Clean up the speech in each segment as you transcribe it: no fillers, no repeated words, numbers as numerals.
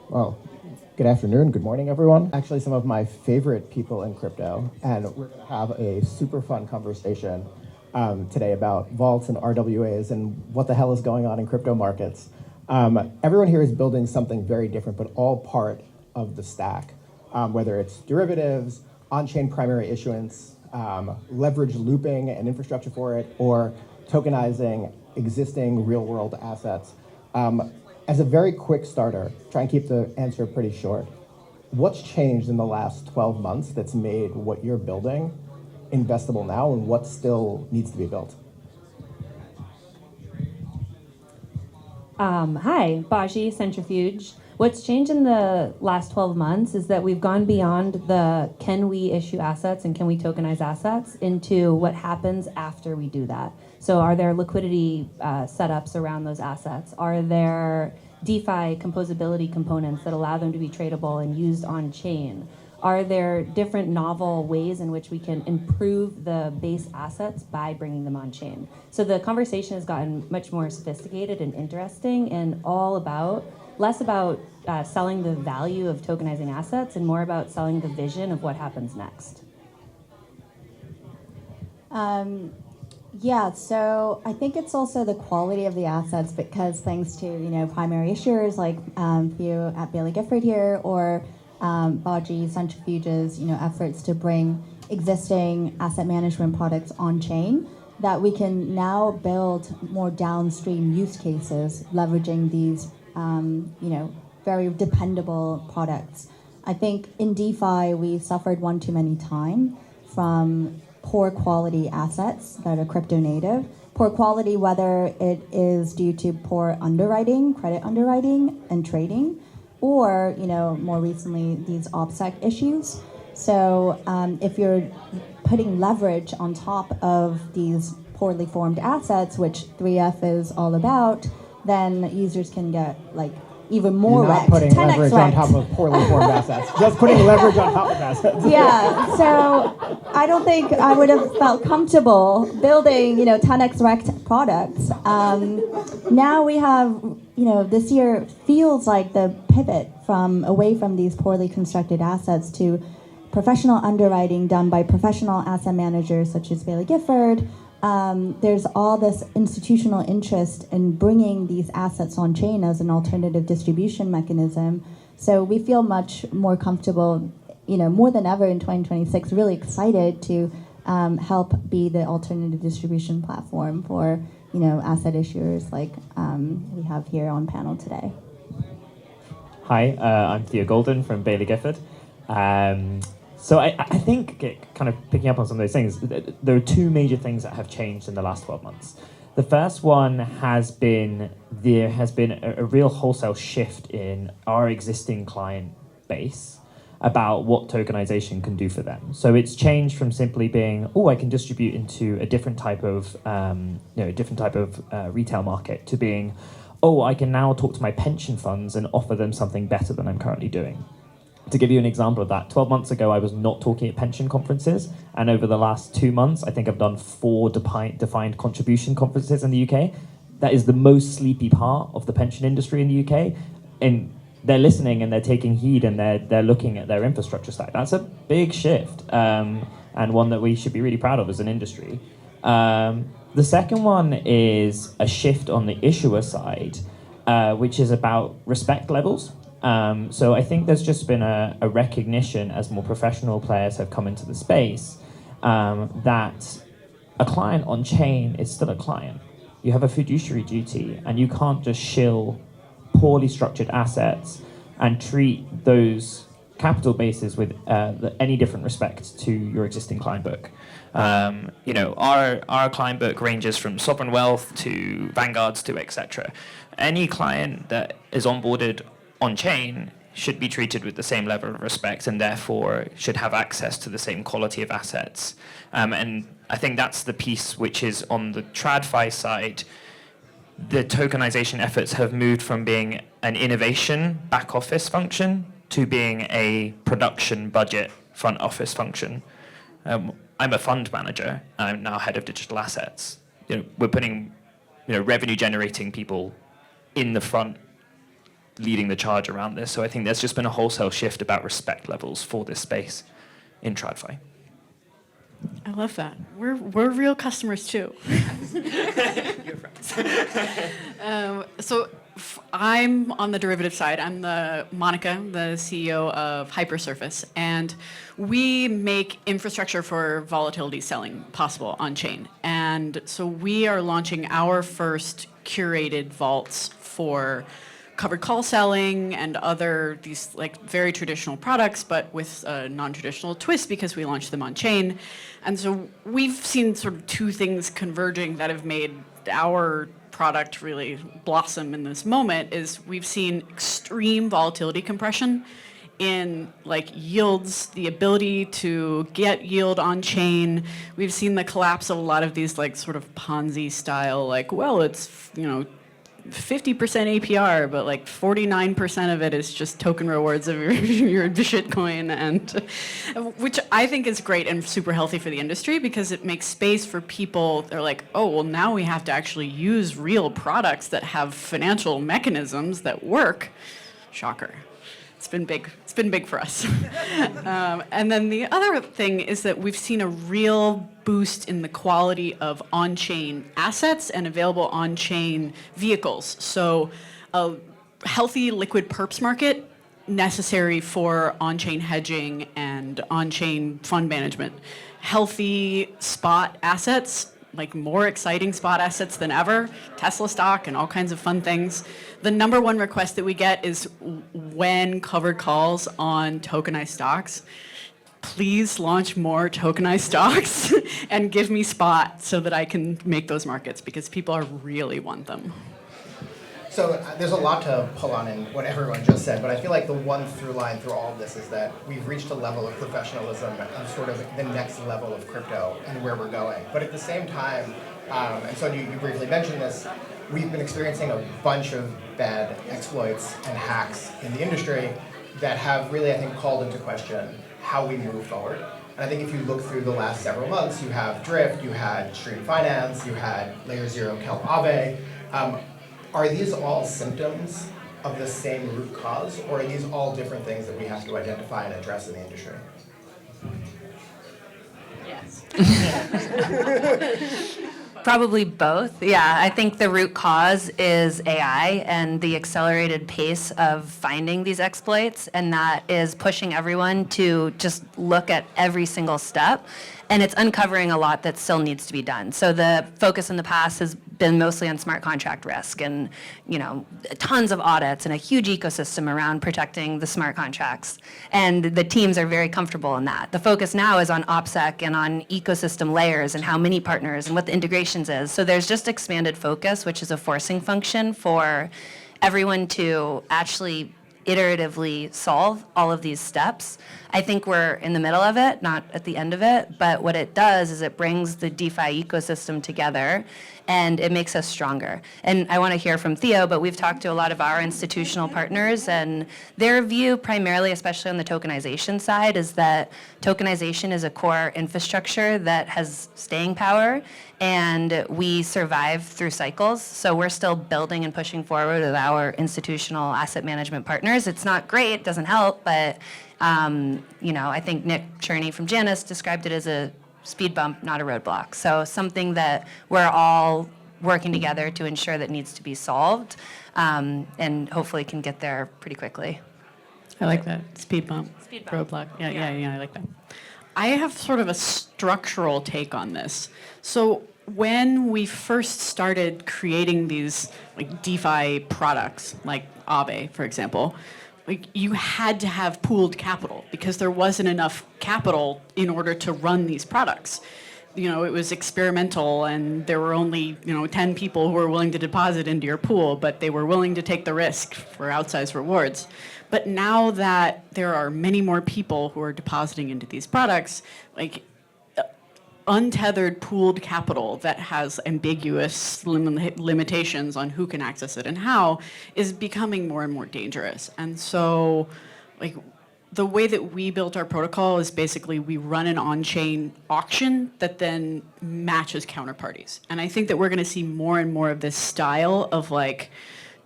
Well, good afternoon, good morning, everyone. Actually, some of my favorite people in crypto, and we're going to have a super fun conversation today about vaults and RWAs and what the hell is going on in crypto markets. Everyone here is building something very different, but all part of the stack, whether it's derivatives, on-chain primary issuance, leverage looping and infrastructure for it, or tokenizing existing real-world assets. As a very quick starter, try and keep the answer pretty short. What's changed in the last 12 months that's made what you're building investable now, and what still needs to be built? Hi, Bhaji, Centrifuge. What's changed in the last 12 months is that we've gone beyond the can we issue assets and can we tokenize assets into what happens after we do that. So are there liquidity setups around those assets? Are there DeFi composability components that allow them to be tradable and used on chain? Are there different novel ways in which we can improve the base assets by bringing them on chain? So the conversation has gotten much more sophisticated and interesting, and less about selling the value of tokenizing assets and more about selling the vision of what happens next. Yeah, so I think it's also the quality of the assets, because thanks to primary issuers like Theo at Baillie Gifford here, or Bhaji, Centrifuge's efforts to bring existing asset management products on chain, that we can now build more downstream use cases leveraging these very dependable products. I think in DeFi we suffered one too many times from poor quality assets that are crypto native. Poor quality, whether it is due to poor underwriting, credit underwriting and trading, or more recently these OPSEC issues. So if you're putting leverage on top of these poorly formed assets, which 3F is all about, then users can get even more wrecked. Not putting leverage on top of poorly formed assets, just putting leverage on top of assets. Yeah, so I don't think I would have felt comfortable building 10x wrecked products. Now we have, this year feels like the pivot away from these poorly constructed assets to professional underwriting done by professional asset managers such as Baillie Gifford. There's all this institutional interest in bringing these assets on chain as an alternative distribution mechanism. So we feel much more comfortable, more than ever in 2026, really excited to help be the alternative distribution platform for, asset issuers like we have here on panel today. Hi, I'm Theo Golden from Baillie Gifford. So I think, kind of picking up on some of those things, there are two major things that have changed in the last 12 months. The first one has been there has been a real wholesale shift in our existing client base about what tokenization can do for them. So it's changed from simply being, I can distribute into a different type of retail market, to being, I can now talk to my pension funds and offer them something better than I'm currently doing. To give you an example of that, 12 months ago, I was not talking at pension conferences. And over the last 2 months, I think I've done 4 defined contribution conferences in the UK. That is the most sleepy part of the pension industry in the UK. And they're listening and they're taking heed and they're looking at their infrastructure stack. That's a big shift, and one that we should be really proud of as an industry. The second one is a shift on the issuer side, which is about respect levels. So I think there's just been a recognition as more professional players have come into the space, that a client on chain is still a client. You have a fiduciary duty, and you can't just shill poorly structured assets and treat those capital bases with any different respect to your existing client book. Our client book ranges from sovereign wealth to vanguards to etc. Any client that is onboarded on chain should be treated with the same level of respect, and therefore should have access to the same quality of assets. And I think that's the piece which is on the TradFi side. The tokenization efforts have moved from being an innovation back office function to being a production budget front office function. I'm a fund manager. I'm now head of digital assets. We're putting revenue generating people in the front leading the charge around this. So I think there's just been a wholesale shift about respect levels for this space in TradFi. I love that. We're real customers too. I'm on the derivative side. I'm Monica, the CEO of Hypersurface, and we make infrastructure for volatility selling possible on chain. And so we are launching our first curated vaults for covered call selling and other these like very traditional products, but with a non-traditional twist because we launched them on chain. And so we've seen sort of two things converging that have made our product really blossom in this moment. Is we've seen extreme volatility compression in like yields, the ability to get yield on chain. We've seen the collapse of a lot of these like sort of Ponzi style, like, well, it's, 50% APR, but like 49% of it is just token rewards of your shitcoin, and which I think is great and super healthy for the industry because it makes space for people. They're like, oh, well, now we have to actually use real products that have financial mechanisms that work. Shocker. It's been big. It's been big for us. And then the other thing is that we've seen a real boost in the quality of on-chain assets and available on-chain vehicles. So a healthy liquid perps market necessary for on-chain hedging and on-chain fund management. Healthy spot assets, like more exciting spot assets than ever, Tesla stock and all kinds of fun things. The number one request that we get is when covered calls on tokenized stocks, please launch more tokenized stocks and give me spot so that I can make those markets because people are really want them. So there's a lot to pull on in what everyone just said, but I feel like the one through line through all of this is that we've reached a level of professionalism and sort of the next level of crypto and where we're going. But at the same time, and Sonya, you briefly mentioned this, we've been experiencing a bunch of bad exploits and hacks in the industry that have really, I think, called into question how we move forward. And I think if you look through the last several months, you have Drift, you had Stream Finance, you had Layer Zero Kelp Aave. Are these all symptoms of the same root cause, or are these all different things that we have to identify and address in the industry? Yes. Probably both. Yeah, I think the root cause is AI and the accelerated pace of finding these exploits, and that is pushing everyone to just look at every single step, and it's uncovering a lot that still needs to be done. So the focus in the past has been mostly on smart contract risk and, tons of audits and a huge ecosystem around protecting the smart contracts. And the teams are very comfortable in that. The focus now is on OPSEC and on ecosystem layers and how many partners and what the integrations is. So there's just expanded focus, which is a forcing function for everyone to actually iteratively solve all of these steps. I think we're in the middle of it, not at the end of it, but what it does is it brings the DeFi ecosystem together and it makes us stronger. And I want to hear from Theo, but we've talked to a lot of our institutional partners, and their view primarily, especially on the tokenization side, is that tokenization is a core infrastructure that has staying power, and we survive through cycles. So we're still building and pushing forward with our institutional asset management partners. It's not great, doesn't help, but I think Nick Cherney from Janus described it as a speed bump, not a roadblock. So something that we're all working together to ensure that needs to be solved, and hopefully can get there pretty quickly. I like that. Speed bump. Roadblock. Yeah, I like that. I have sort of a structural take on this. So when we first started creating these like DeFi products, like Aave, for example, you had to have pooled capital because there wasn't enough capital in order to run these products. It was experimental, and there were only 10 people who were willing to deposit into your pool, but they were willing to take the risk for outsized rewards. But now that there are many more people who are depositing into these products, untethered pooled capital that has ambiguous limitations on who can access it and how is becoming more and more dangerous. And so, the way that we built our protocol is basically we run an on-chain auction that then matches counterparties. And I think that we're going to see more and more of this style of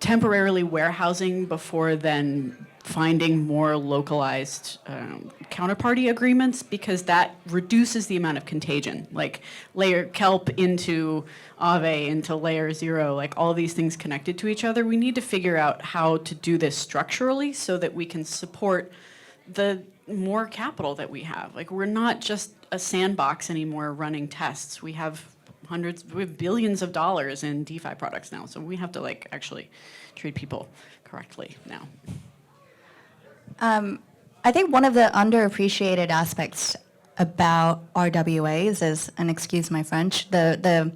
temporarily warehousing before then finding more localized counterparty agreements, because that reduces the amount of contagion. Like layer kelp into Aave into layer 0, like all these things connected to each other. We need to figure out how to do this structurally so that we can support the more capital that we have. Like, we're not just a sandbox anymore running tests. We have billions of dollars in DeFi products now. So we have to like actually treat people correctly now. I think one of the underappreciated aspects about RWAs is, and excuse my French, the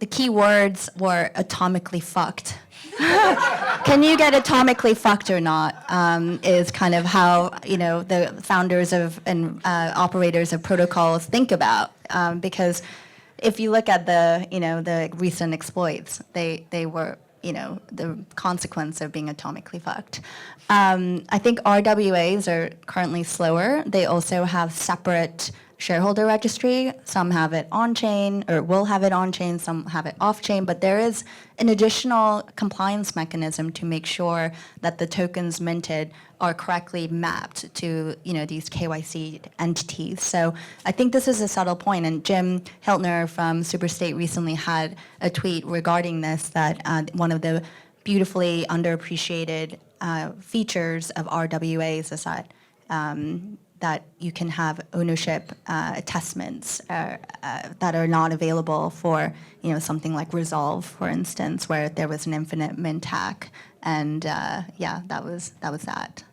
key words were atomically fucked. Can you get atomically fucked or not? Is kind of how the founders of and operators of protocols think about, because if you look at the recent exploits, they were the consequence of being atomically fucked. I think RWAs are currently slower. They also have separate shareholder registry. Some have it on-chain, or will have it on-chain, some have it off-chain, but there is an additional compliance mechanism to make sure that the tokens minted are correctly mapped to these KYC entities. So I think this is a subtle point, and Jim Hiltner from Superstate recently had a tweet regarding this, that one of the beautifully underappreciated features of RWAs is that you can have ownership attestments that are not available for something like Resolve, for instance, where there was an infinite mint hack, and that was that.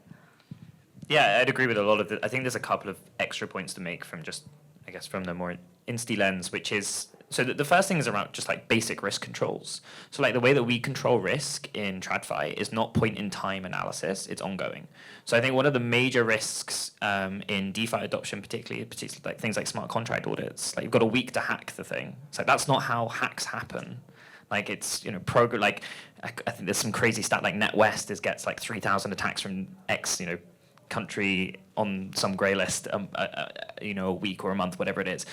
Yeah, I'd agree with a lot of it. I think there's a couple of extra points to make from just, I guess, from the more insty lens, which is, so the first thing is around just like basic risk controls. So like the way that we control risk in TradFi is not point in time analysis, it's ongoing. So I think one of the major risks in DeFi adoption, particularly like things like smart contract audits, like you've got a week to hack the thing. It's like, that's not how hacks happen. Like it's, program, like I think there's some crazy stat like NetWest gets like 3,000 attacks from X, country on some grey list, a week or a month, whatever it is.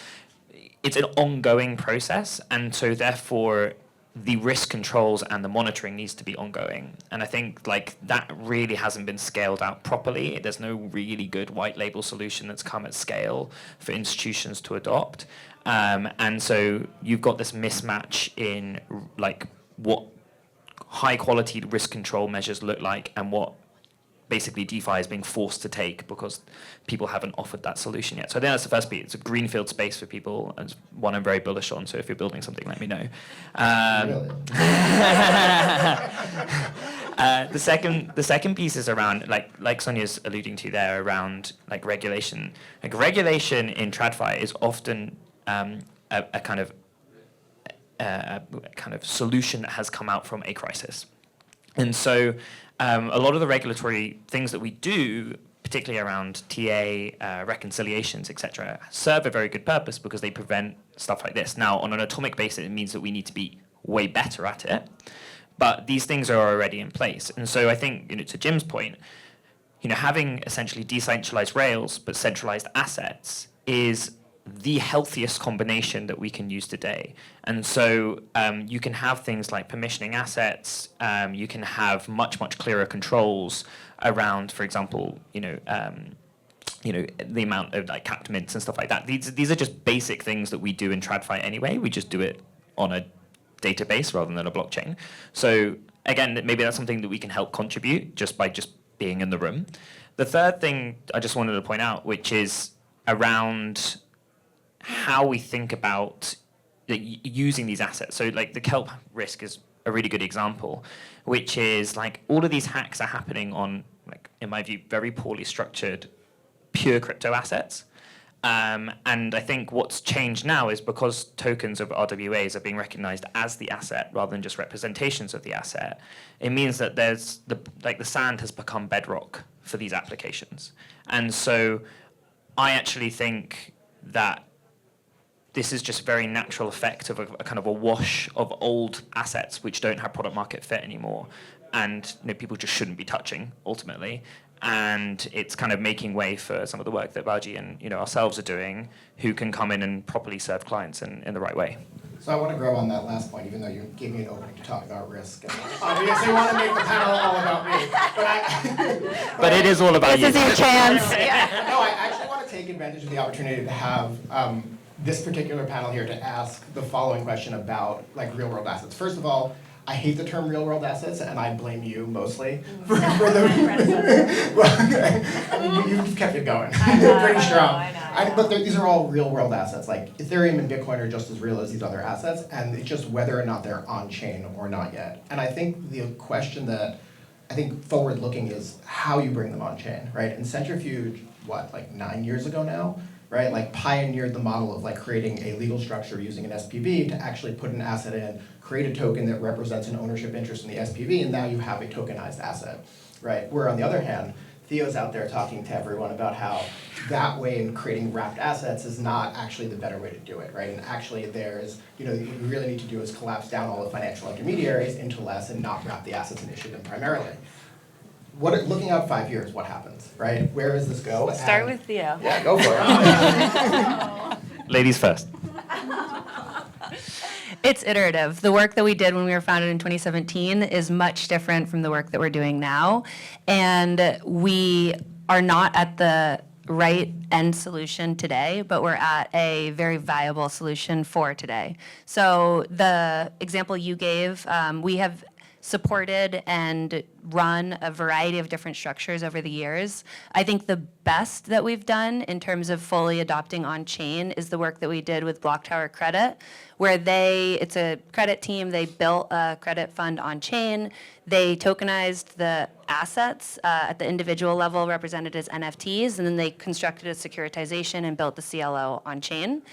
It's an ongoing process, and so therefore the risk controls and the monitoring needs to be ongoing. And I think like that really hasn't been scaled out properly. There's no really good white label solution that's come at scale for institutions to adopt. And so you've got this mismatch in like what high quality risk control measures look like and what basically DeFi is being forced to take because people haven't offered that solution yet. So I think that's the first beat. It's a greenfield space for people, and it's one I'm very bullish on. So if you're building something, let me know. The second piece is around like Sonya's alluding to there, around like regulation. Like regulation in TradFi is often a kind of solution that has come out from a crisis, and so. A lot of the regulatory things that we do, particularly around TA, reconciliations, etc., serve a very good purpose because they prevent stuff like this. Now, on an atomic basis, it means that we need to be way better at it, but these things are already in place. And so I think, to Jim's point, having essentially decentralized rails but centralized assets is the healthiest combination that we can use today. And so you can have things like permissioning assets, you can have much clearer controls around, for example, the amount of like capped mints and stuff like that. These are just basic things that we do in TradFi anyway. We just do it on a database rather than a blockchain. So again, maybe that's something that we can help contribute just by being in the room. The third thing I just wanted to point out, which is around how we think about using these assets. So like the kelp risk is a really good example, which is like all of these hacks are happening on, like, in my view, very poorly structured pure crypto assets. And I think what's changed now is because tokens of RWAs are being recognized as the asset rather than just representations of the asset, it means that there's the sand has become bedrock for these applications. And so I actually think that this is just a very natural effect of a kind of a wash of old assets which don't have product market fit anymore, and people just shouldn't be touching ultimately. and it's kind of making way for some of the work that Bhaji and ourselves are doing, who can come in and properly serve clients in the right way. So I want to grab on that last point, even though you gave me an opening to talk about risk. And obviously, want to make the panel all about me, but it is all about you. This is your chance. No, I actually want to take advantage of the opportunity to have this particular panel here to ask the following question about real-world assets. First of all, I hate the term real-world assets, and I blame you mostly for the. Well, you've kept it going. Pretty strong. But these are all real-world assets. Like Ethereum and Bitcoin are just as real as these other assets, and it's just whether or not they're on-chain or not yet. And I think the question that I think forward-looking is how you bring them on-chain, right? And Centrifuge, 9 years ago now, right? Pioneered the model of creating a legal structure using an SPV to actually put an asset in, create a token that represents an ownership interest in the SPV, and now you have a tokenized asset, right? Where on the other hand, Theo's out there talking to everyone about how that way in creating wrapped assets is not actually the better way to do it, right? And actually there's, what you really need to do is collapse down all the financial intermediaries into less and not wrap the assets and issue them primarily. Looking out 5 years, what happens, right? Where does this go? Start with Theo. Yeah, go for it. Ladies first. It's iterative. The work that we did when we were founded in 2017 is much different from the work that we're doing now. And we are not at the right end solution today, but we're at a very viable solution for today. So the example you gave, we have supported and run a variety of different structures over the years. I think the best that we've done in terms of fully adopting on-chain is the work that we did with Block Tower Credit, where it's a credit team, they built a credit fund on-chain, they tokenized the assets at the individual level represented as NFTs, and then they constructed a securitization and built the CLO on-chain.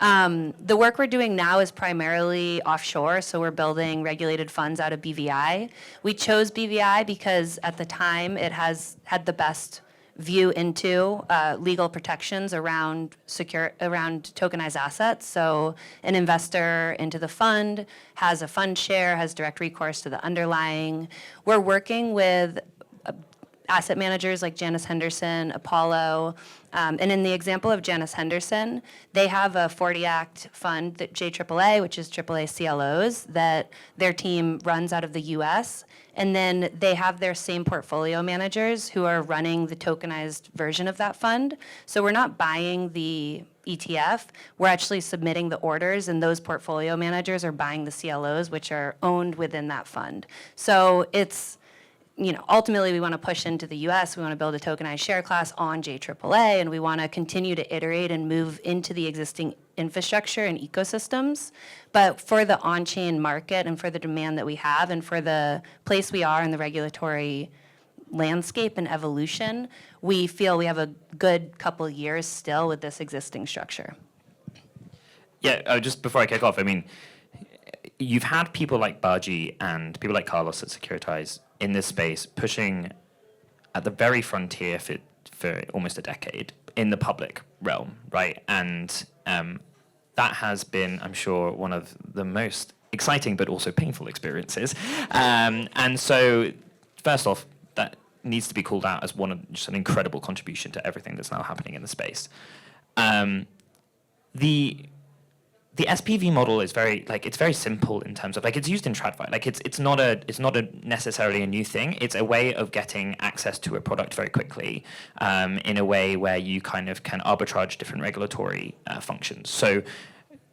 The work we're doing now is primarily offshore, so we're building regulated funds out of BVI. We chose BVI because at the time it has had the best view into legal protections around tokenized assets. So an investor into the fund has a fund share, has direct recourse to the underlying. We're working with asset managers like Janus Henderson, Apollo, and in the example of Janus Henderson, they have a 40 Act fund, that JAAA, which is AAA CLOs, that their team runs out of the US, and then they have their same portfolio managers who are running the tokenized version of that fund. So we're not buying the ETF, we're actually submitting the orders, and those portfolio managers are buying the CLOs, which are owned within that fund. So it's, ultimately we want to push into the US, we want to build a tokenized share class on JAAA, and we want to continue to iterate and move into the existing infrastructure and ecosystems. But for the on-chain market and for the demand that we have and for the place we are in the regulatory landscape and evolution, we feel we have a good couple years still with this existing structure. Yeah, just before I kick off, you've had people like Bhaji and people like Carlos at Securitize in this space pushing at the very frontier for almost a decade in the public realm, right? And that has been, I'm sure, one of the most exciting but also painful experiences. And so, first off, that needs to be called out as just an incredible contribution to everything that's now happening in the space. The SPV model is it's very simple in terms of it's used in TradFi. It's not necessarily a new thing. It's a way of getting access to a product very quickly, in a way where you kind of can arbitrage different regulatory functions. So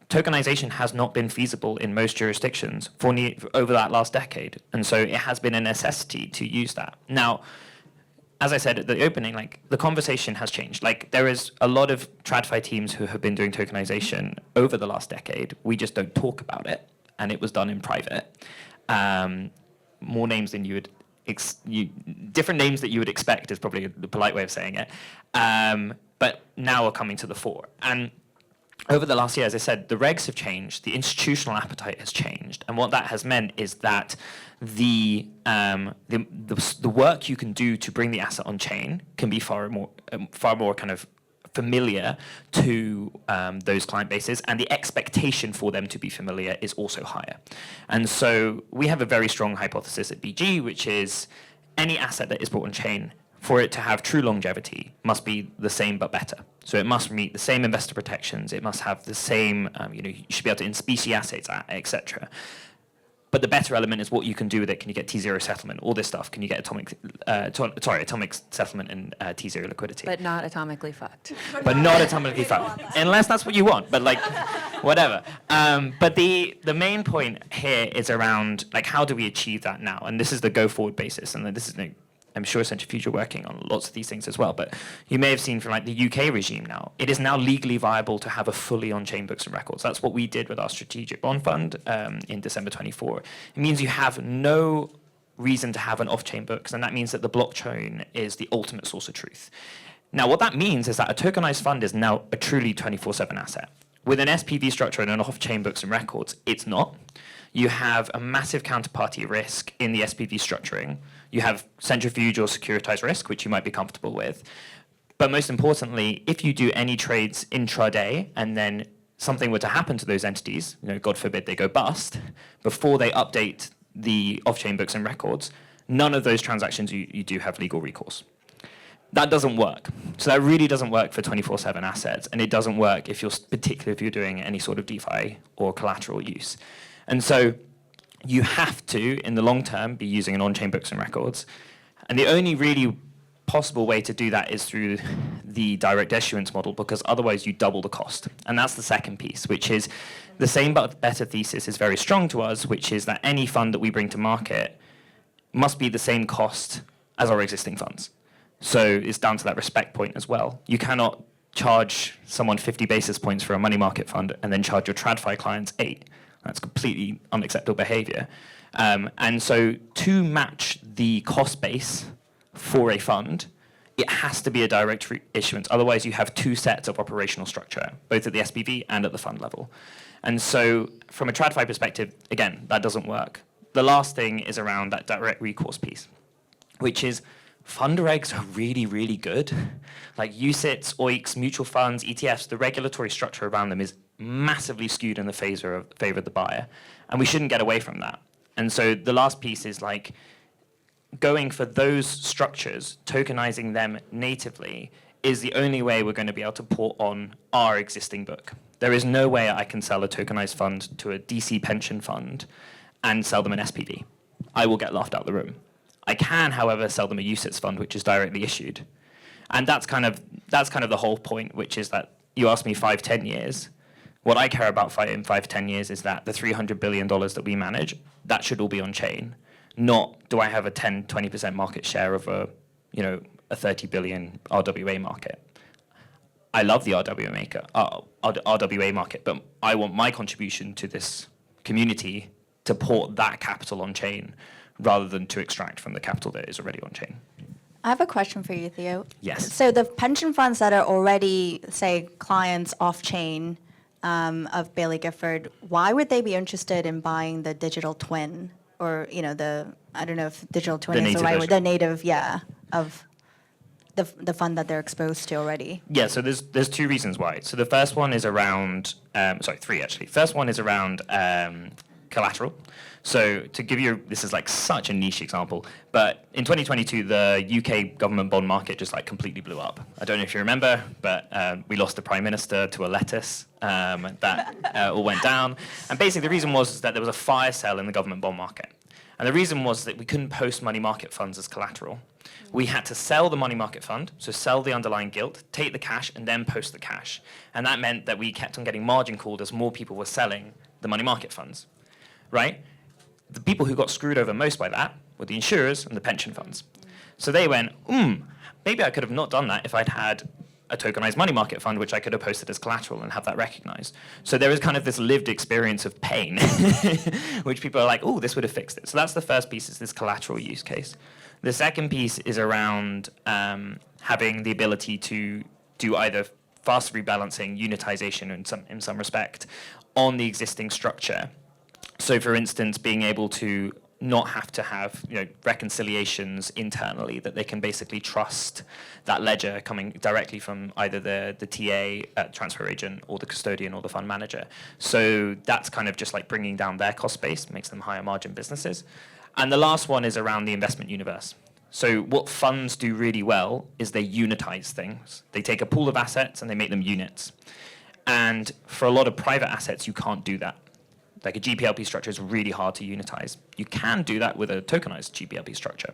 tokenization has not been feasible in most jurisdictions for over that last decade, and so it has been a necessity to use that. Now, as I said at the opening, the conversation has changed. There is a lot of TradFi teams who have been doing tokenization over the last decade. We just don't talk about it, and it was done in private. More names than you would, different names that you would expect is probably the polite way of saying it. But now are coming to the fore. And over the last year, as I said, the regs have changed, the institutional appetite has changed, and what that has meant is that the work you can do to bring the asset on chain can be far more kind of familiar to those client bases, and the expectation for them to be familiar is also higher. And so we have a very strong hypothesis at BG, which is any asset that is brought on chain for it to have true longevity, must be the same but better. So it must meet the same investor protections. It must have the same, you should be able to in-specie assets, etc. But the better element is what you can do with it. Can you get T0 settlement? All this stuff. Can you get atomic settlement and T0 liquidity? But not atomically fucked. But not atomically fucked. Unless that's what you want. But like, whatever. But the main point here is around like how do we achieve that now? And this is the go forward basis. And this is I'm sure Centrifuge are working on lots of these things as well, but you may have seen from like the UK regime now, it is now legally viable to have a fully on-chain books and records. That's what we did with our strategic bond fund in December 24. It means you have no reason to have an off-chain books, and that means that the blockchain is the ultimate source of truth. Now, what that means is that a tokenized fund is now a truly 24/7 asset. With an SPV structure and an off-chain books and records, it's not. You have a massive counterparty risk in the SPV structuring. You have centrifuge or securitized risk, which you might be comfortable with. But most importantly, if you do any trades intraday and then something were to happen to those entities, God forbid they go bust, before they update the off-chain books and records, none of those transactions you do have legal recourse. That doesn't work. So that really doesn't work for 24/7 assets, and it doesn't work particularly if you're doing any sort of DeFi or collateral use. And so you have to, in the long term, be using an on-chain books and records. And the only really possible way to do that is through the direct issuance model, because otherwise you double the cost. And that's the second piece, which is the same but better thesis is very strong to us, which is that any fund that we bring to market must be the same cost as our existing funds. So it's down to that respect point as well. You cannot charge someone 50 basis points for a money market fund and then charge your TradFi clients 8. That's completely unacceptable behavior. And so to match the cost base for a fund, it has to be a direct issuance. Otherwise, you have two sets of operational structure, both at the SPV and at the fund level. And so from a TradFi perspective, again, that doesn't work. The last thing is around that direct recourse piece, which is fund regs are really, really good. Like UCITS, OICs, mutual funds, ETFs, the regulatory structure around them is massively skewed in the favor of the buyer. And we shouldn't get away from that. And so the last piece is like going for those structures, tokenizing them natively is the only way we're going to be able to port on our existing book. There is no way I can sell a tokenized fund to a DC pension fund and sell them an SPV. I will get laughed out the room. I can, however, sell them a UCITS fund, which is directly issued. And that's kind of the whole point, which is that you asked me 5-10 years. What I care about in 5-10 years is that the $300 billion that we manage, that should all be on chain. Not do I have a 10-20% market share of a 30 billion RWA market. I love the RWA market, but I want my contribution to this community to port that capital on chain rather than to extract from the capital that is already on chain. I have a question for you, Theo. Yes. So the pension funds that are already, say, clients off-chain of Baillie Gifford, why would they be interested in buying the digital twin? Or, I don't know if digital twin is the right word, the native, of the fund that they're exposed to already. Yeah, so there's two reasons why. So the first one is around, three actually. First one is around collateral. So to give you, this is like such a niche example, but in 2022, the UK government bond market just like completely blew up. I don't know if you remember, but we lost the Prime Minister to a lettuce that all went down. And basically the reason was that there was a fire sale in the government bond market. And the reason was that we couldn't post money market funds as collateral. We had to sell the money market fund, so sell the underlying gilt, take the cash, and then post the cash. And that meant that we kept on getting margin called as more people were selling the money market funds, right? The people who got screwed over most by that were the insurers and the pension funds. So they went, maybe I could have not done that if I'd had a tokenized money market fund, which I could have posted as collateral and have that recognized. So there is kind of this lived experience of pain, which people are like, this would have fixed it. So that's the first piece, is this collateral use case. The second piece is around having the ability to do either fast rebalancing, unitization in some respect, on the existing structure. So, for instance, being able to not have to have reconciliations internally, that they can basically trust that ledger coming directly from either the TA, transfer agent, or the custodian or the fund manager. So that's kind of just like bringing down their cost base, makes them higher margin businesses. And the last one is around the investment universe. So what funds do really well is they unitize things. They take a pool of assets and they make them units. And for a lot of private assets, you can't do that. Like a GPLP structure is really hard to unitize. You can do that with a tokenized GPLP structure.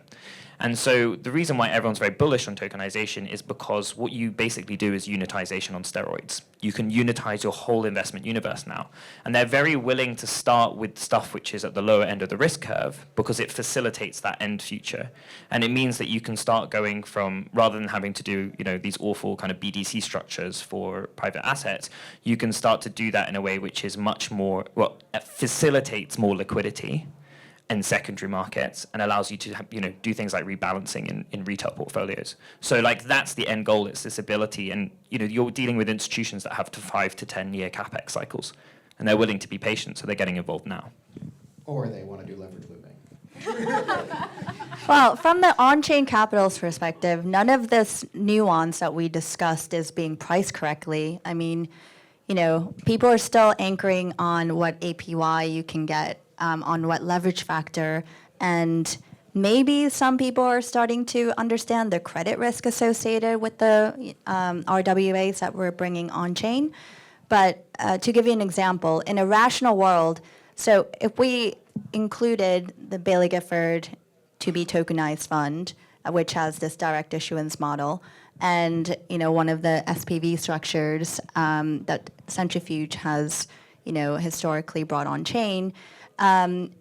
And so the reason why everyone's very bullish on tokenization is because what you basically do is unitization on steroids. You can unitize your whole investment universe now. And they're very willing to start with stuff which is at the lower end of the risk curve because it facilitates that end future. And it means that you can start going from, rather than having to do these awful kind of BDC structures for private assets, you can start to do that in a way which is much more, facilitates more liquidity in secondary markets and allows you to do things like rebalancing in retail portfolios. So that's the end goal. It's this ability, and you're dealing with institutions that have 5 to 10 year capex cycles, and they're willing to be patient, so they're getting involved now. Or they want to do leverage looping. Well, from the on-chain capital's perspective, none of this nuance that we discussed is being priced correctly. I mean, people are still anchoring on what APY you can get, on what leverage factor, and maybe some people are starting to understand the credit risk associated with the RWAs that we're bringing on-chain. But to give you an example, in a rational world, so if we included the Baillie Gifford to be tokenized fund, which has this direct issuance model, and one of the SPV structures that Centrifuge has historically brought on chain,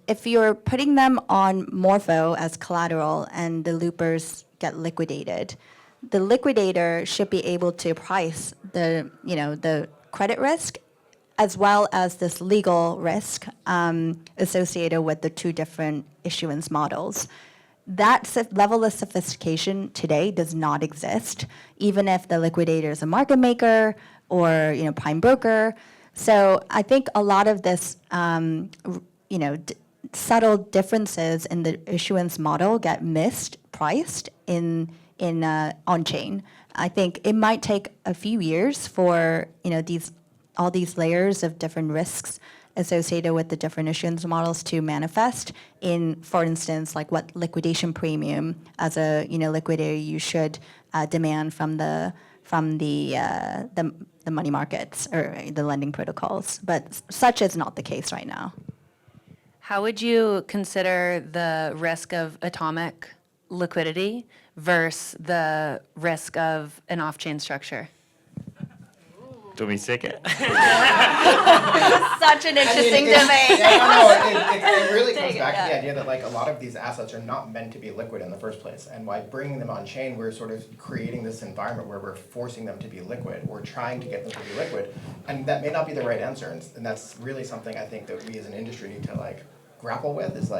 if you're putting them on Morpho as collateral and the loopers get liquidated, the liquidator should be able to price the credit risk as well as this legal risk associated with the two different issuance models. That level of sophistication today does not exist, even if the liquidator is a market maker or prime broker. So I think a lot of this subtle differences in the issuance model get mispriced in on-chain. I think it might take a few years for all these layers of different risks associated with the different issuance models to manifest in, for instance, like what liquidation premium as a liquidator you should demand from the money markets or the lending protocols. But such is not the case right now. How would you consider the risk of atomic liquidity versus the risk of an off-chain structure? Do we stick it? Such an interesting debate. It really comes back to the idea that a lot of these assets are not meant to be liquid in the first place, and by bringing them on chain, we're sort of creating this environment where we're forcing them to be liquid. We're trying to get them to be liquid, and that may not be the right answer, and that's really something I think that we as an industry need to grapple with. Is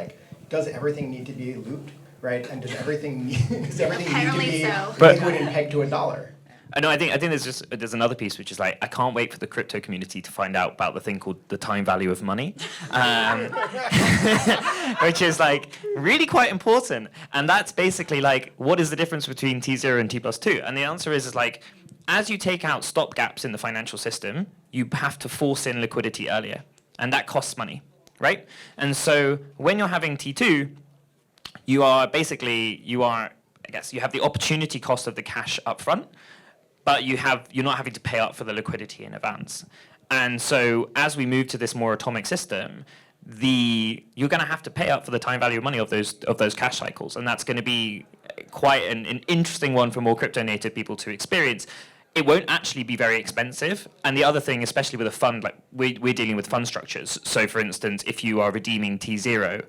does everything need to be looped, right? And does everything need to be liquid and pegged to a dollar? No, I think there's another piece which is I can't wait for the crypto community to find out about the thing called the time value of money, which is really quite important. And that's basically what is the difference between T0 and T+2? And the answer is as you take out stop gaps in the financial system, you have to force in liquidity earlier, and that costs money, right? And so when you're having T2, you have the opportunity cost of the cash up front, but you're not having to pay up for the liquidity in advance. And so as we move to this more atomic system, you're going to have to pay up for the time value of money of those cash cycles, and that's going to be quite an interesting one for more crypto native people to experience. It won't actually be very expensive. And the other thing, especially with a fund, we're dealing with fund structures. So for instance, if you are redeeming T0,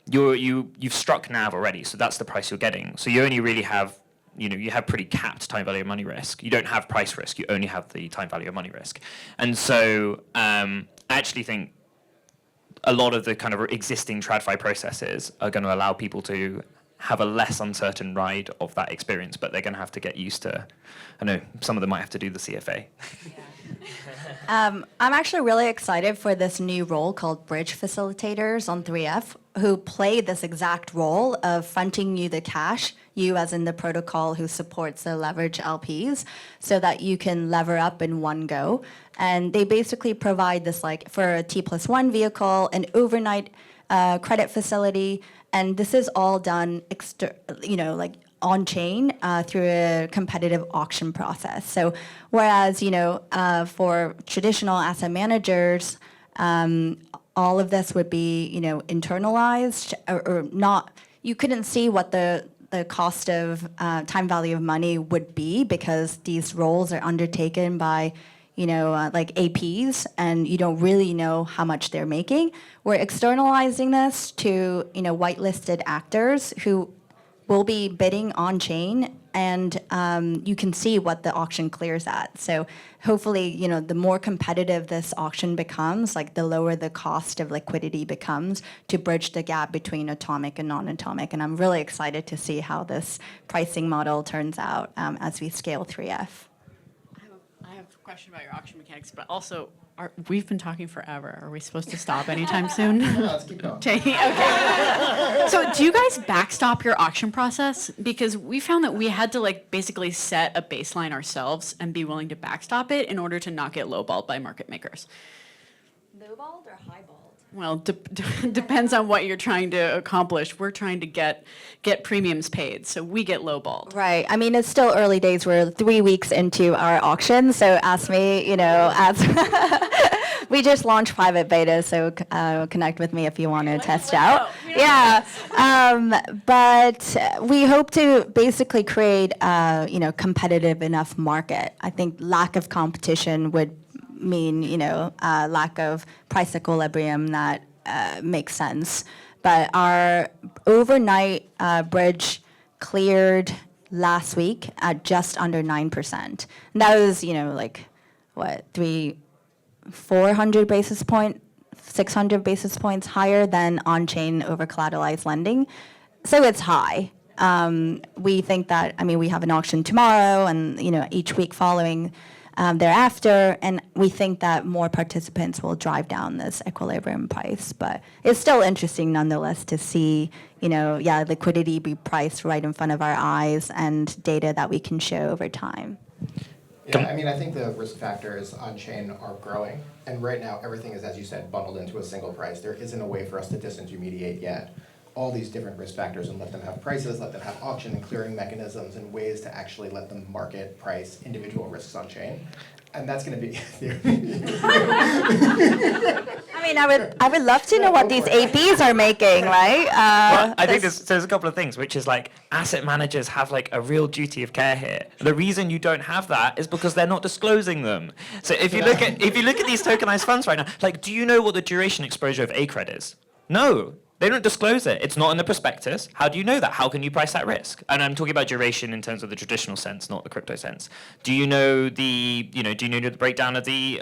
you've struck NAV already, so that's the price you're getting. So you only really have you have pretty capped time value of money risk. You don't have price risk, you only have the time value of money risk. And so I actually think a lot of the kind of existing TradFi processes are going to allow people to have a less uncertain ride of that experience, but they're going to have to get used to, some of them might have to do the CFA. I'm actually really excited for this new role called bridge facilitators on 3F, who play this exact role of fronting you the cash, you as in the protocol who supports the leverage LPs, so that you can lever up in one go. And they basically provide this, for a T+1 vehicle, an overnight credit facility, and this is all done, like on chain through a competitive auction process. So, whereas for traditional asset managers, all of this would be internalized or not. You couldn't see what the cost of time value of money would be because these roles are undertaken by like APs, and you don't really know how much they're making. We're externalizing this to whitelisted actors who will be bidding on chain, and you can see what the auction clears at. So hopefully, the more competitive this auction becomes, like the lower the cost of liquidity becomes to bridge the gap between atomic and non-atomic. And I'm really excited to see how this pricing model turns out as we scale 3F. I have a question about your auction mechanics, but also, we've been talking forever. Are we supposed to stop anytime soon? No, let's keep going. Okay. So do you guys backstop your auction process? Because we found that we had to basically set a baseline ourselves and be willing to backstop it in order to not get lowballed by market makers. Lowballed or highballed? Well, depends on what you're trying to accomplish. We're trying to get premiums paid, so we get lowballed. Right. I mean, it's still early days. We're 3 weeks into our auction, so ask me, we just launched private beta, so connect with me if you want to test out. Yeah. But we hope to basically create competitive enough market. I think lack of competition would mean lack of price equilibrium that makes sense. But our overnight bridge cleared last week at just under 9%. And that was 400 basis point, 600 basis points higher than on-chain over collateralized lending. So it's high. We think that, we have an auction tomorrow and each week following thereafter, and we think that more participants will drive down this equilibrium price. But it's still interesting nonetheless to see, liquidity be priced right in front of our eyes and data that we can show over time. Yeah, I think the risk factors on chain are growing, and right now everything is, as you said, bundled into a single price. There isn't a way for us to disintermediate yet all these different risk factors and let them have prices, let them have auction and clearing mechanisms and ways to actually let them market price individual risks on chain. And that's going to be I would love to know what these APs are making, right? Well, I think there's a couple of things, which is asset managers have a real duty of care here. The reason you don't have that is because they're not disclosing them. So if you look at these tokenized funds right now, do you know what the duration exposure of ACRED is? No. They don't disclose it. It's not in the prospectus. How do you know that? How can you price that risk? And I'm talking about duration in terms of the traditional sense, not the crypto sense. Do you know the breakdown of the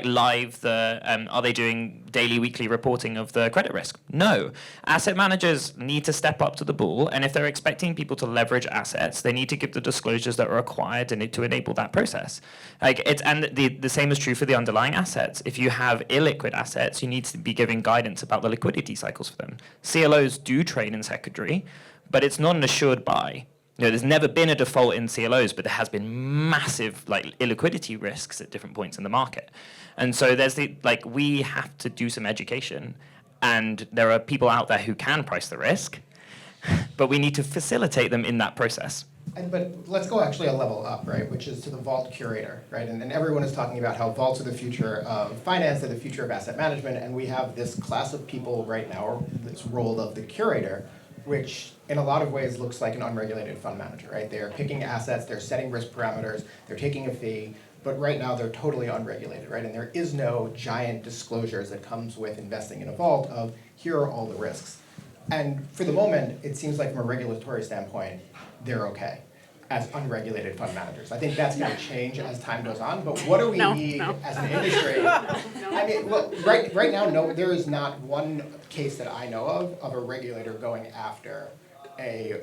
live, are they doing daily, weekly reporting of the credit risk? No. Asset managers need to step up to the ball, and if they're expecting people to leverage assets, they need to give the disclosures that are required to enable that process. The same is true for the underlying assets. If you have illiquid assets, you need to be giving guidance about the liquidity cycles for them. CLOs do trade in secondary, but it's not an assured buy. There's never been a default in CLOs, but there has been massive illiquidity risks at different points in the market. And so there's we have to do some education, and there are people out there who can price the risk, but we need to facilitate them in that process. But let's go actually a level up, right, which is to the vault curator, right? And everyone is talking about how vaults are the future of finance, they're the future of asset management, and we have this class of people right now, this role of the curator, which in a lot of ways looks like an unregulated fund manager, right? They are picking assets, they're setting risk parameters, they're taking a fee, but right now they're totally unregulated, right? And there is no giant disclosures that comes with investing in a vault of here are all the risks. And for the moment, it seems like from a regulatory standpoint, they're okay as unregulated fund managers. I think that's going to change as time goes on, but what do we need as an industry? Right now, no, there is not one case that I know of a regulator going after a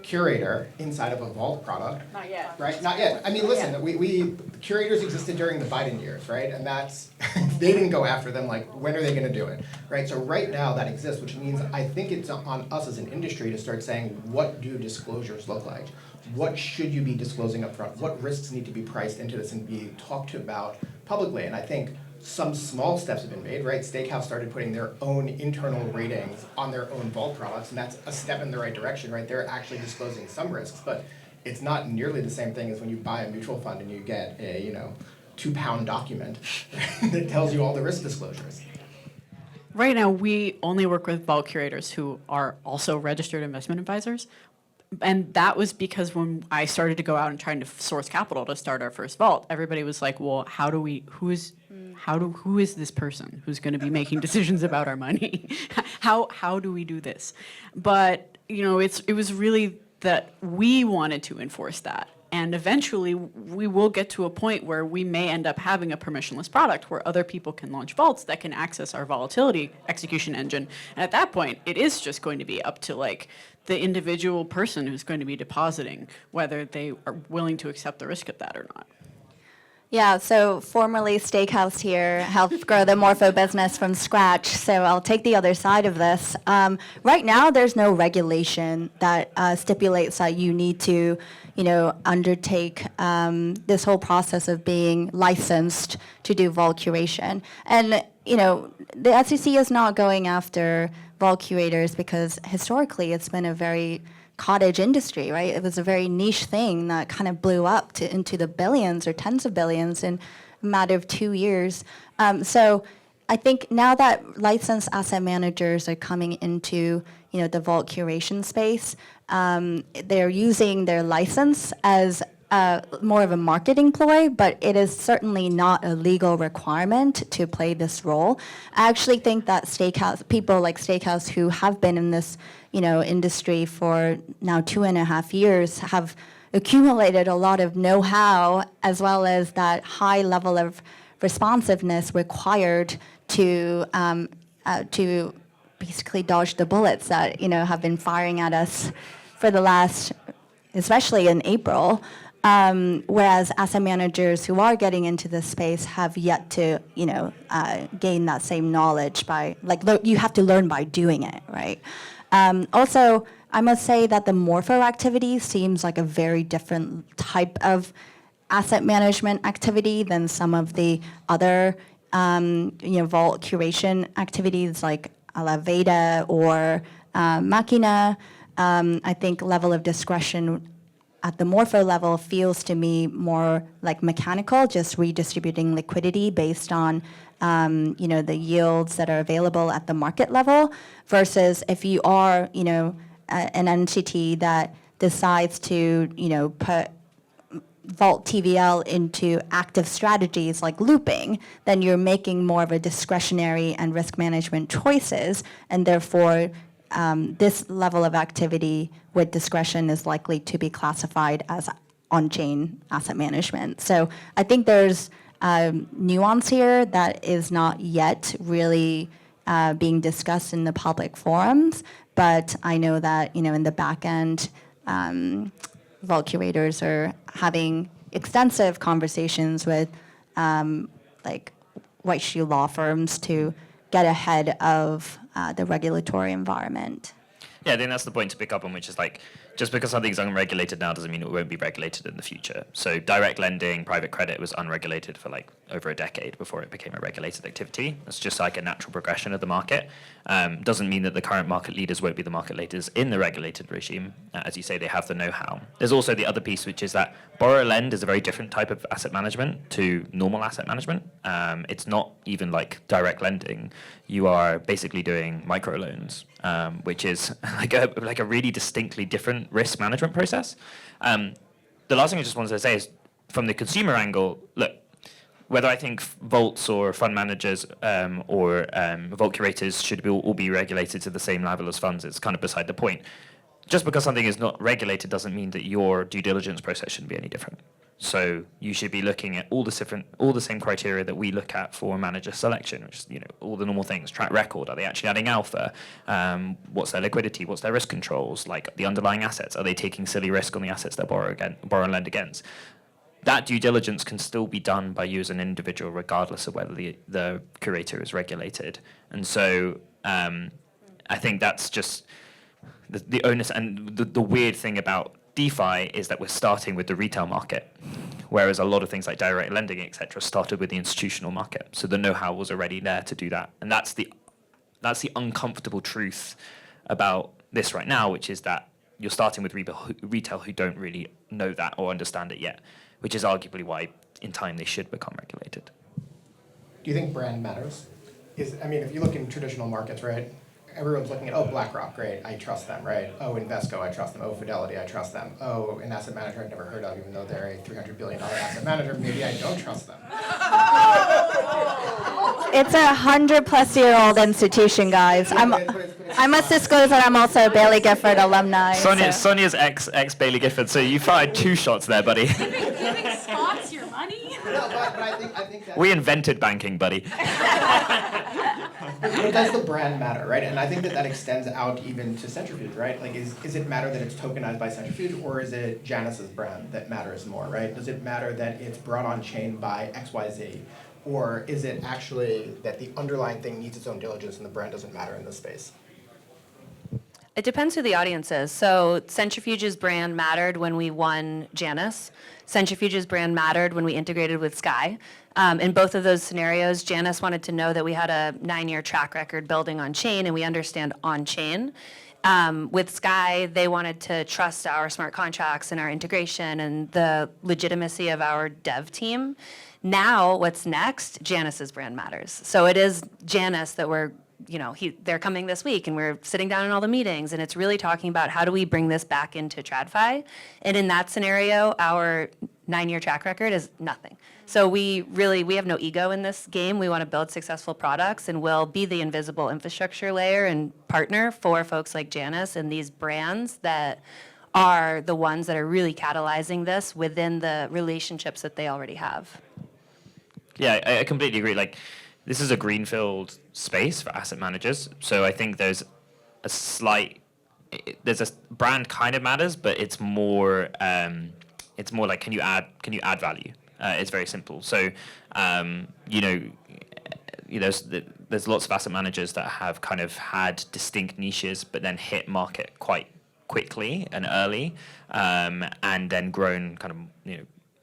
curator inside of a vault product. Not yet. Right? Not yet. Listen, we curators existed during the Biden years, right? And that's, they didn't go after them, when are they going to do it? Right? So right now that exists, which means I think it's on us as an industry to start saying, what do disclosures look like? What should you be disclosing up front? What risks need to be priced into this and be talked about publicly? And I think some small steps have been made, right? Steakhouse started putting their own internal ratings on their own vault products, and that's a step in the right direction, right? They're actually disclosing some risks, but it's not nearly the same thing as when you buy a mutual fund and you get a 2-pound document that tells you all the risk disclosures. Right now, we only work with vault curators who are also registered investment advisors. And that was because when I started to go out and trying to source capital to start our first vault, everybody was like, well, who is this person who's going to be making decisions about our money? How do we do this? But, it was really that we wanted to enforce that. And eventually, we will get to a point where we may end up having a permissionless product where other people can launch vaults that can access our volatility execution engine. And at that point, it is just going to be up to the individual person who's going to be depositing, whether they are willing to accept the risk of that or not. Yeah, so formerly Steakhouse here helped grow the Morpho business from scratch, so I'll take the other side of this. Right now, there's no regulation that stipulates that you need to, undertake this whole process of being licensed to do vault curation. And, the SEC is not going after vault curators because historically it's been a very cottage industry, right? It was a very niche thing that kind of blew up into the billions or tens of billions in a matter of 2 years. So I think now that licensed asset managers are coming into the vault curation space, they're using their license as more of a marketing ploy, but it is certainly not a legal requirement to play this role. I actually think that people like Steakhouse who have been in this industry for now 2.5 years have accumulated a lot of know-how as well as that high level of responsiveness required to basically dodge the bullets that have been firing at us for the last, especially in April. Whereas asset managers who are getting into this space have yet to, gain that same knowledge by, you have to learn by doing it, right? Also, I must say that the Morpho activity seems like a very different type of asset management activity than some of the other, vault curation activities like Alaveda or Machina. I think level of discretion at the Morpho level feels to me more like mechanical, just redistributing liquidity based on the yields that are available at the market level, versus if you are an entity that decides to put vault TVL into active strategies like looping, then you're making more of a discretionary and risk management choices, and therefore this level of activity with discretion is likely to be classified as on-chain asset management. So I think there's nuance here that is not yet really being discussed in the public forums, but I know that in the back end, vault curators are having extensive conversations with white shoe law firms to get ahead of the regulatory environment. Yeah, I think that's the point to pick up on, which is just because something's unregulated now doesn't mean it won't be regulated in the future. So direct lending, private credit was unregulated for over a decade before it became a regulated activity. It's just a natural progression of the market. Doesn't mean that the current market leaders won't be the market leaders in the regulated regime. As you say, they have the know-how. There's also the other piece, which is that borrow-lend is a very different type of asset management to normal asset management. It's not even like direct lending. You are basically doing microloans, which is like a really distinctly different risk management process. The last thing I just wanted to say is, from the consumer angle, look, whether I think vaults or fund managers or vault curators should all be regulated to the same level as funds, it's kind of beside the point. Just because something is not regulated doesn't mean that your due diligence process shouldn't be any different. So you should be looking at all the same criteria that we look at for manager selection, which is all the normal things: track record, are they actually adding alpha? What's their liquidity? What's their risk controls? Like the underlying assets, are they taking silly risk on the assets they borrow and lend against? That due diligence can still be done by you as an individual, regardless of whether the curator is regulated. And so I think that's just the onus. And the weird thing about DeFi is that we're starting with the retail market. whereas a lot of things like direct lending, etc., started with the institutional market. So the know-how was already there to do that, and that's the uncomfortable truth about this right now, which is that you're starting with retail who don't really know that or understand it yet, which is arguably why in time they should become regulated. Do you think brand matters? If you look in traditional markets, right, everyone's looking at, oh, BlackRock, great, I trust them, right? Oh, Invesco, I trust them. Oh, Fidelity, I trust them. Oh, an asset manager I've never heard of, even though they're a $300 billion asset manager, maybe I don't trust them. It's a 100-plus-year-old institution, guys. I must disclose that I'm also a Baillie Gifford alumni. Sonya's ex Baillie Gifford, so you fired 2 shots there, buddy. Giving Scots your money? No, but I think that... We invented banking, buddy. But does the brand matter, right? And I think that extends out even to Centrifuge, right? Like, is it matter that it's tokenized by Centrifuge, or is it Janice's brand that matters more, right? Does it matter that it's brought on chain by XYZ? Or is it actually that the underlying thing needs its own diligence and the brand doesn't matter in this space? It depends who the audience is. So Centrifuge's brand mattered when we won Janus. Centrifuge's brand mattered when we integrated with Sky. In both of those scenarios, Janus wanted to know that we had a 9-year track record building on chain, and we understand on chain. With Sky, they wanted to trust our smart contracts and our integration and the legitimacy of our dev team. Now, what's next? Janus's brand matters. So it is Janus that they're coming this week, and we're sitting down in all the meetings, and it's really talking about how do we bring this back into TradFi. And in that scenario, our 9-year track record is nothing. So we have no ego in this game. We want to build successful products, and we'll be the invisible infrastructure layer and partner for folks like Janus and these brands that are the ones that are really catalyzing this within the relationships that they already have. Yeah, I completely agree. Like, this is a greenfield space for asset managers, so I think there's a brand kind of matters, but it's more like can you add value? It's very simple. So there's lots of asset managers that have kind of had distinct niches, but then hit market quite quickly and early, and then grown kind of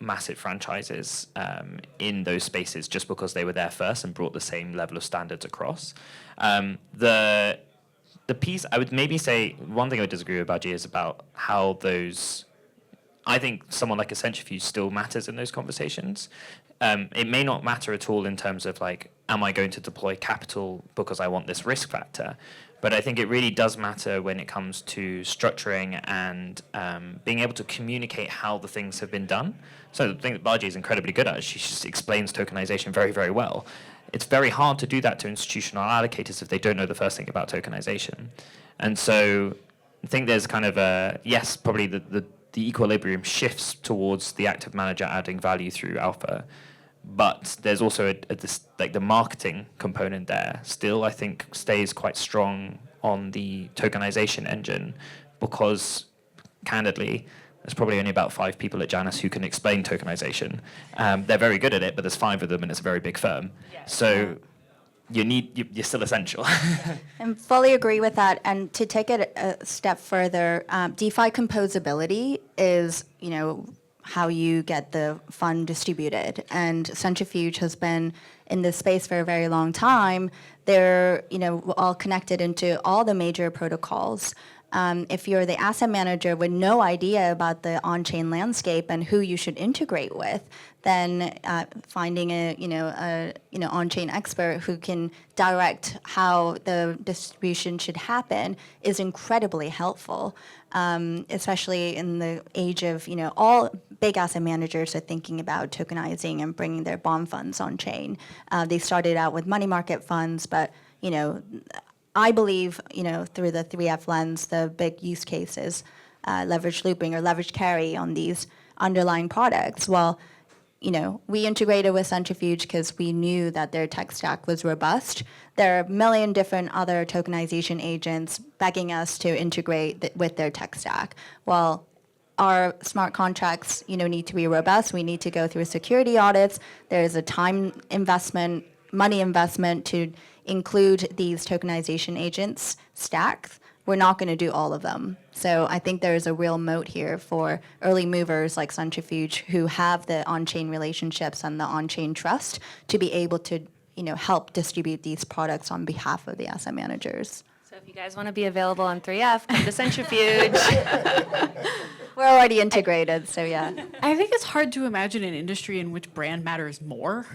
massive franchises in those spaces just because they were there first and brought the same level of standards across. The piece I would maybe say, one thing I would disagree with Bhaji is about how those, I think someone like a Centrifuge still matters in those conversations. It may not matter at all in terms of like, am I going to deploy capital because I want this risk factor? But I think it really does matter when it comes to structuring and being able to communicate how the things have been done. So the thing that Bhaji is incredibly good at, she just explains tokenization very, very well. It's very hard to do that to institutional allocators if they don't know the first thing about tokenization. And so I think there's kind of probably the equilibrium shifts towards the active manager adding value through alpha. But there's also the marketing component there still, I think, stays quite strong on the tokenization engine because, candidly, there's probably only about 5 people at Janus who can explain tokenization. They're very good at it, but there's 5 of them and it's a very big firm. Yeah. So you're still essential. I fully agree with that. And to take it a step further, DeFi composability is, how you get the fund distributed. And Centrifuge has been in this space for a very long time. They're all connected into all the major protocols. If you're the asset manager with no idea about the on-chain landscape and who you should integrate with, then finding a on-chain expert who can direct how the distribution should happen is incredibly helpful, especially in the age of all big asset managers are thinking about tokenizing and bringing their bond funds on-chain. They started out with money market funds, but I believe, through the 3F lens, the big use case is leverage looping or leverage carry on these underlying products. Well, we integrated with Centrifuge because we knew that their tech stack was robust. There are a million different other tokenization agents begging us to integrate with their tech stack. Well, our smart contracts, need to be robust. We need to go through security audits. There's a time investment, money investment to include these tokenization agents stacks we're not going to do all of them. So I think there is a real moat here for early movers like Centrifuge who have the on-chain relationships and the on-chain trust to be able to, help distribute these products on behalf of the asset managers. So if you guys want to be available on 3F, come to Centrifuge. We're already integrated, so yeah. I think it's hard to imagine an industry in which brand matters more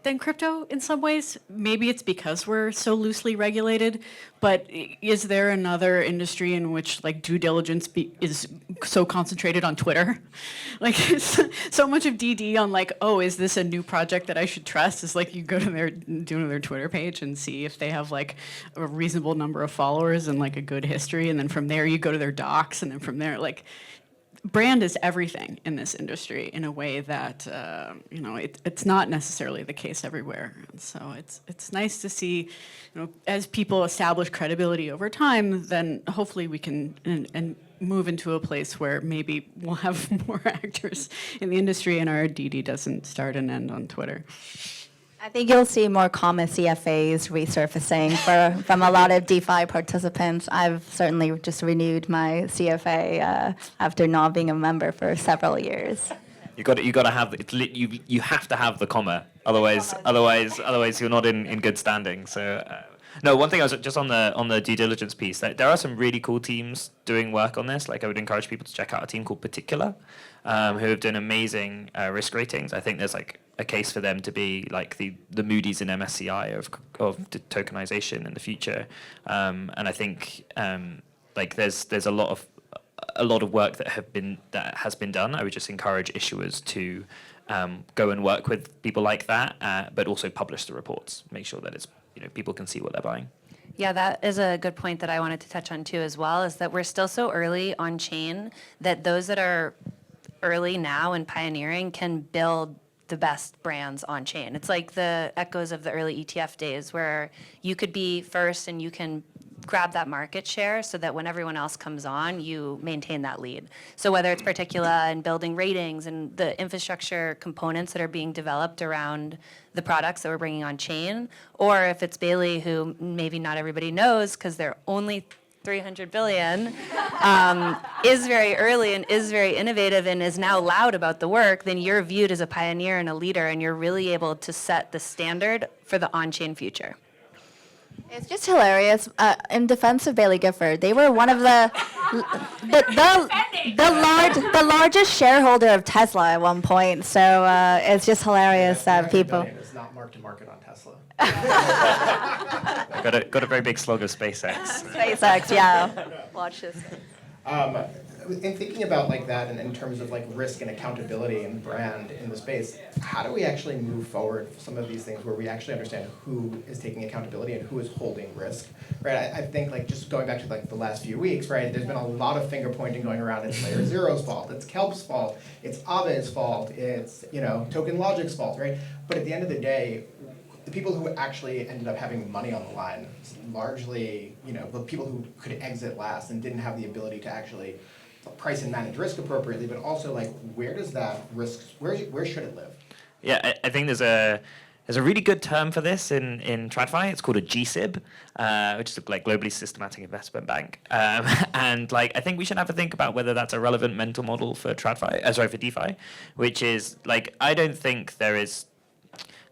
than crypto in some ways. Maybe it's because we're so loosely regulated, but is there another industry in which like due diligence is so concentrated on Twitter? Like so much of DD on like, oh, is this a new project that I should trust? Is like you go to their Twitter page and see if they have like a reasonable number of followers and like a good history, and then from there you go to their docs, and then from there like. Brand is everything in this industry in a way that it's not necessarily the case everywhere. And so it's nice to see, as people establish credibility over time, then hopefully we can and move into a place where maybe we'll have more actors in the industry and our DD doesn't start and end on Twitter. I think you'll see more common CFAs resurfacing from a lot of DeFi participants. I've certainly just renewed my CFA after not being a member for several years. You got to have you have to have the comma, otherwise you're not in good standing. So. No, one thing I was just on the due diligence piece. There are some really cool teams doing work on this. Like I would encourage people to check out a team called Particular, who have done amazing risk ratings. I think there's like a case for them to be like the Moody's and MSCI of tokenization in the future. And I think like there's a lot of work that has been done. I would just encourage issuers to go and work with people like that, but also publish the reports. Make sure that it's people can see what they're buying. Yeah, that is a good point that I wanted to touch on too as well, is that we're still so early on chain that those that are early now and pioneering can build the best brands on chain. It's like the echoes of the early ETF days where you could be first and you can grab that market share so that when everyone else comes on, you maintain that lead. So whether it's Particula and building ratings and the infrastructure components that are being developed around the products that we're bringing on chain, or if it's Baillie, who maybe not everybody knows because they're only 300 billion, is very early and is very innovative and is now loud about the work, then you're viewed as a pioneer and a leader, and you're really able to set the standard for the on-chain future. It's just hilarious. In defense of Baillie Gifford, they were one of the largest shareholder of Tesla at one point. So it's just hilarious that people. It's not mark to market on Tesla. Got a very big slug of SpaceX. SpaceX, yeah. Watch this. In thinking about like that and in terms of like risk and accountability and brand in the space, how do we actually move forward for some of these things where we actually understand who is taking accountability and who is holding risk, right? I think like just going back to like the last few weeks, right, there's been a lot of finger pointing going around. It's Layer Zero's fault, it's Kelp's fault, it's Aave's fault, it's, Token Logic's fault, right? But at the end of the day, the people who actually ended up having money on the line, largely, the people who could exit last and didn't have the ability to actually price and manage risk appropriately, but also like where does that risk, where should it live? Yeah, I think there's a really good term for this in TradFi. It's called a GSIB, which is like globally systematic investment bank. And like I think we should have a think about whether that's a relevant mental model for for DeFi, which is like I don't think there is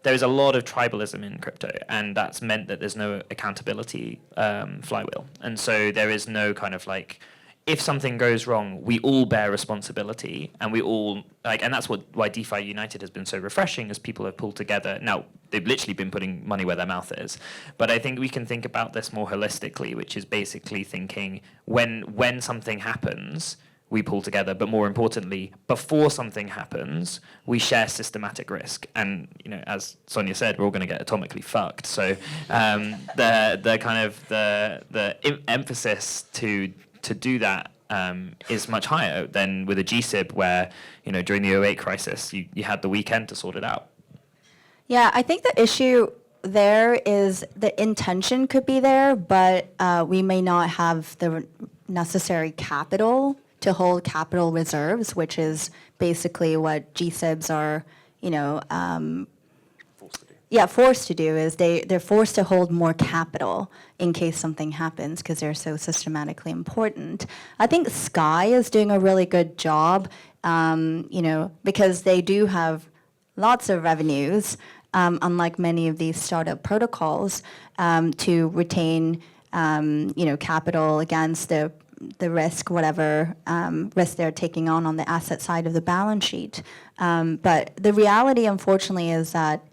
a lot of tribalism in crypto, and that's meant that there's no accountability flywheel, and so there is no kind of like. If something goes wrong, we all bear responsibility, and we all and that's why DeFi United has been so refreshing, as people have pulled together. Now they've literally been putting money where their mouth is, but I think we can think about this more holistically, which is basically thinking when something happens, we pull together, but more importantly, before something happens, we share systematic risk. And as Sonya said, we're all going to get atomically fucked. So the kind of the emphasis to do that is much higher than with a GSIB where, during the 2008 crisis, you had the weekend to sort it out. Yeah, I think the issue there is the intention could be there, but we may not have the necessary capital to hold capital reserves, which is basically what GSIBs are, forced to do is they're forced to hold more capital in case something happens because they're so systematically important. I think Sky is doing a really good job, because they do have lots of revenues, unlike many of these startup protocols, to retain, capital against the risk, whatever risk they're taking on the asset side of the balance sheet. But the reality, unfortunately, is that,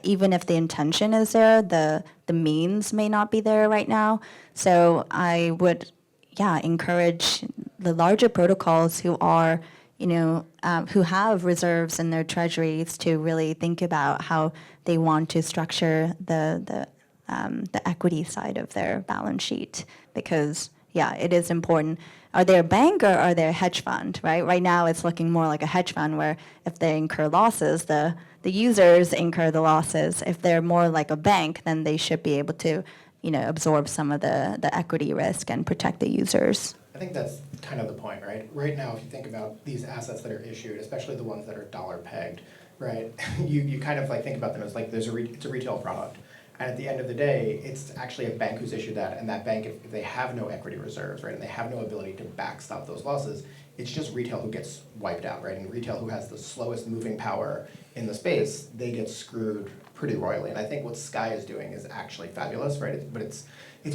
even if the intention is there, the means may not be there right now. So I would, encourage the larger protocols who are, who have reserves in their treasuries to really think about how they want to structure the equity side of their balance sheet, because it is important. Are they a bank or are they a hedge fund, right? Right now it's looking more like a hedge fund where if they incur losses, the users incur the losses. If they're more like a bank, then they should be able to, absorb some of the equity risk and protect the users. I think that's kind of the point, right? Right now, if you think about these assets that are issued, especially the ones that are dollar pegged, right? You kind of like think about them as like it's a retail product. And at the end of the day, it's actually a bank who's issued that, and that bank, if they have no equity reserves, right, and they have no ability to backstop those losses, it's just retail who gets wiped out, right? And retail, who has the slowest moving power in the space, they get screwed pretty royally. And I think what Sky is doing is actually fabulous, right? But it's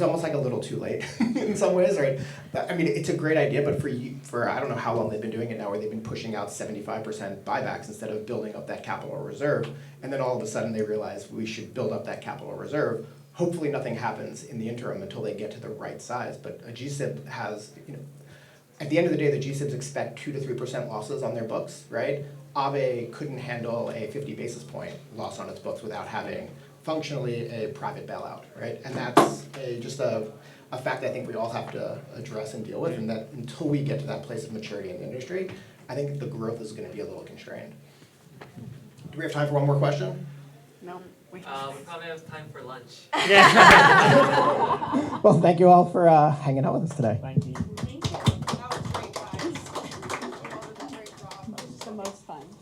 almost like a little too late in some ways, right? I mean, it's a great idea, but for I don't know how long they've been doing it now, where they've been pushing out 75% buybacks instead of building up that capital reserve, and then all of a sudden they realize we should build up that capital reserve. Hopefully nothing happens in the interim until they get to the right size, but a GSIB has, at the end of the day, the GSIBs expect 2 to 3% losses on their books, right? Aave couldn't handle a 50 basis point loss on its books without having functionally a private bailout, right? And that's just a fact I think we all have to address and deal with, and that until we get to that place of maturity in the industry, I think the growth is going to be a little constrained. Do we have time for one more question? No. We probably have time for lunch. Well, thank you all for hanging out with us today. Thank you.